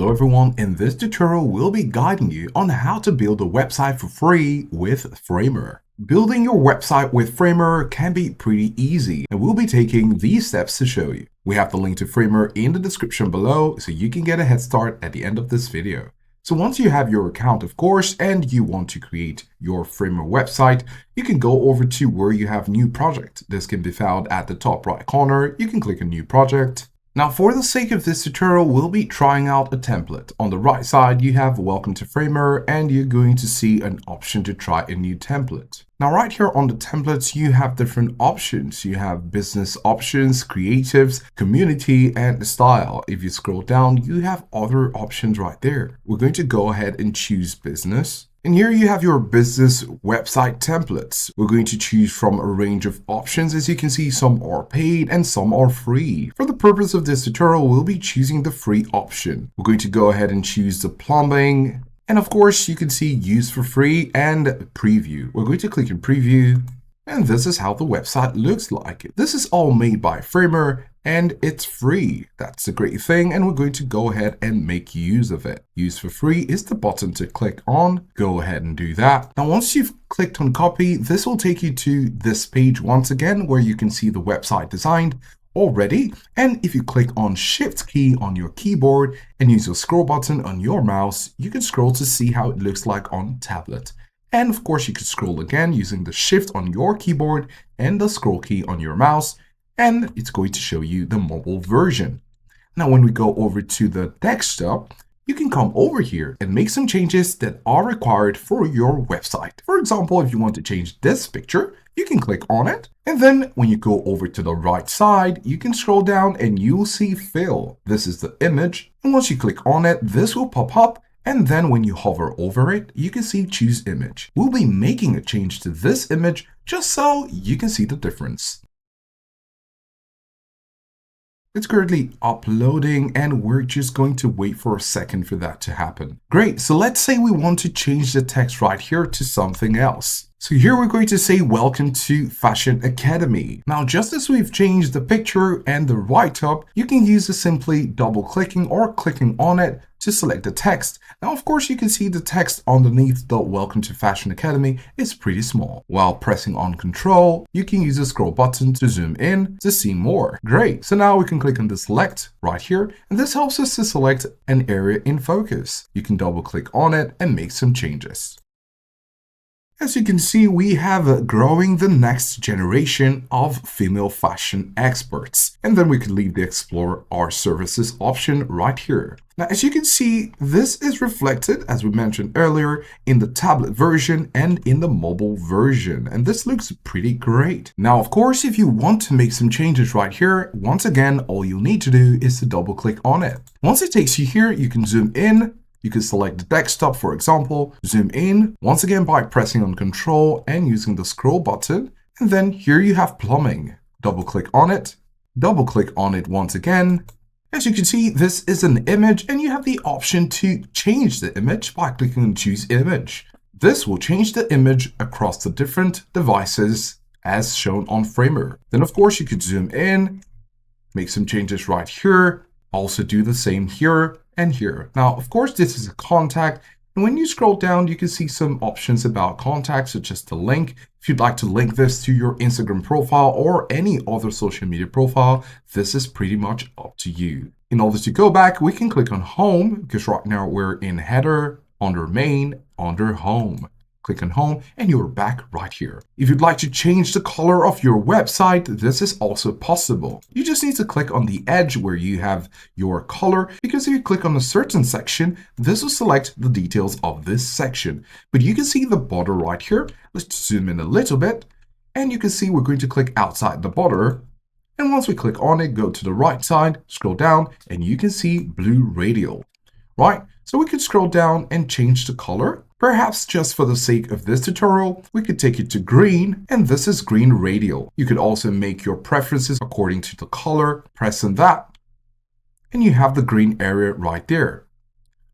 Hello everyone, in this tutorial we'll be guiding you on how to build a website for free with Framer. Building your website with Framer can be pretty easy and we'll be taking these steps to show you. We have the link to Framer in the description below so you can get a head start at the end of this video. So once you have your account of course and you want to create your Framer website, you can go over to where you have new project. This can be found at the top right corner. You can click on new project. Now, for the sake of this tutorial, we'll be trying out a template. On the right side, you have Welcome to Framer, and you're going to see an option to try a new template. Now, right here on the templates, you have different options. You have business options, creatives, community, and style. If you scroll down, you have other options right there. We're going to go ahead and choose business. And here you have your business website templates. We're going to choose from a range of options. As you can see, some are paid and some are free. For the purpose of this tutorial, we'll be choosing the free option. We're going to go ahead and choose the plumbing. And of course, you can see use for free and preview. We're going to click on preview. And this is how the website looks like. This is all made by Framer and it's free. That's a great thing. And we're going to go ahead and make use of it. Use for free is the button to click on. Go ahead and do that. Now, once you've clicked on copy, this will take you to this page once again, where you can see the website designed already. And if you click on Shift key on your keyboard and use your scroll button on your mouse, you can scroll to see how it looks like on tablet. And of course, you could scroll again using the Shift on your keyboard and the scroll key on your mouse, and it's going to show you the mobile version. Now, when we go over to the desktop, you can come over here and make some changes that are required for your website. For example, if you want to change this picture, you can click on it. And then when you go over to the right side, you can scroll down and you'll see fill. This is the image. And once you click on it, this will pop up. And then when you hover over it, you can see choose image. We'll be making a change to this image just so you can see the difference. It's currently uploading and we're just going to wait for a second for that to happen. Great, so let's say we want to change the text right here to something else. So here we're going to say welcome to Fashion Academy. Now, just as we've changed the picture and the write-up, you can use the simply double clicking or clicking on it to select the text. Now, of course, you can see the text underneath the Welcome to Fashion Academy is pretty small. While pressing on Control, you can use the scroll button to zoom in to see more. Great. So now we can click on the select right here, and this helps us to select an area in focus. You can double click on it and make some changes. As you can see, we have growing the next generation of female fashion experts. And then we can leave the Explore Our Services option right here. Now, as you can see, this is reflected, as we mentioned earlier, in the tablet version and in the mobile version. And this looks pretty great. Now, of course, if you want to make some changes right here, once again, all you'll need to do is to double click on it. Once it takes you here, you can zoom in. You can select the desktop, for example, zoom in, once again by pressing on Control and using the scroll button. And then here you have plumbing. Double click on it once again. As you can see, this is an image and you have the option to change the image by clicking on Choose Image. This will change the image across the different devices as shown on Framer. Then of course you could zoom in, make some changes right here, also do the same here and here. Now, of course, this is a contact. And when you scroll down, you can see some options about contacts, such as the link. If you'd like to link this to your Instagram profile or any other social media profile, this is pretty much up to you. In order to go back, we can click on home because right now we're in header, under main, under home. Click on home and you're back right here. If you'd like to change the color of your website, this is also possible. You just need to click on the edge where you have your color, because if you click on a certain section, this will select the details of this section. But you can see the border right here. Let's zoom in a little bit and you can see we're going to click outside the border. And once we click on it, go to the right side, scroll down and you can see blue radial, right? So we could scroll down and change the color. Perhaps just for the sake of this tutorial, we could take it to green, and this is green radial. You could also make your preferences according to the color, press on that, and you have the green area right there.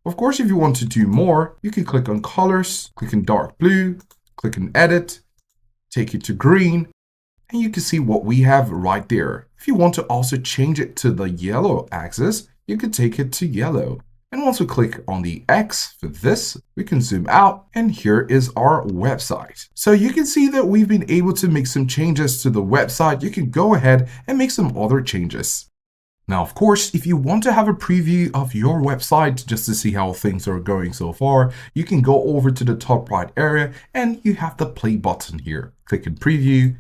Of course, if you want to do more, you can click on colors, click on dark blue, click on edit, take it to green, and you can see what we have right there. If you want to also change it to the yellow axis, you could take it to yellow. And once we click on the X for this, we can zoom out and here is our website. So you can see that we've been able to make some changes to the website. You can go ahead and make some other changes. Now, of course, if you want to have a preview of your website just to see how things are going so far, you can go over to the top right area and you have the play button here. Click in preview.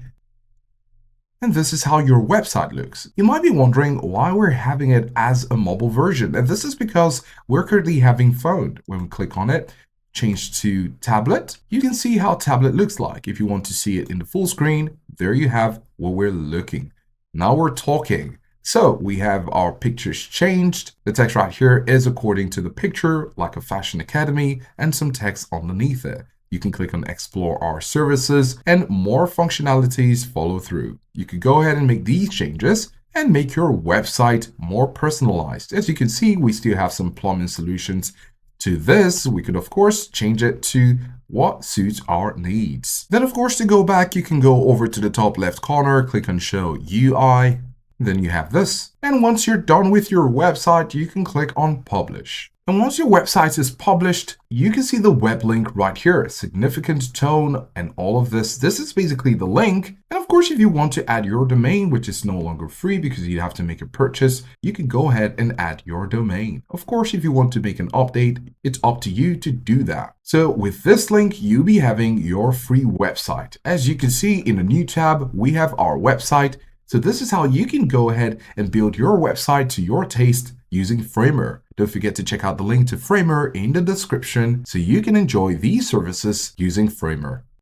And this is how your website looks. You might be wondering why we're having it as a mobile version. And this is because we're currently having phone. When we click on it, change to tablet, you can see how tablet looks like. If you want to see it in the full screen, there you have what we're looking. Now we're talking. So we have our pictures changed. The text right here is according to the picture, like a fashion academy, and some text underneath it. You can click on explore our services and more functionalities follow through. You could go ahead and make these changes and make your website more personalized. As you can see, we still have some plumbing solutions to this. We could, of course, change it to what suits our needs. Then, of course, to go back, you can go over to the top left corner, click on show UI. Then you have this. And once you're done with your website, you can click on publish. And once your website is published, you can see the web link right here, significant tone and all of this. This is basically the link. And of course, if you want to add your domain, which is no longer free because you have to make a purchase, you can go ahead and add your domain. Of course, if you want to make an update, it's up to you to do that. So with this link, you'll be having your free website. As you can see in a new tab, we have our website. So this is how you can go ahead and build your website to your taste using Framer. Don't forget to check out the link to Framer in the description so you can enjoy these services using Framer.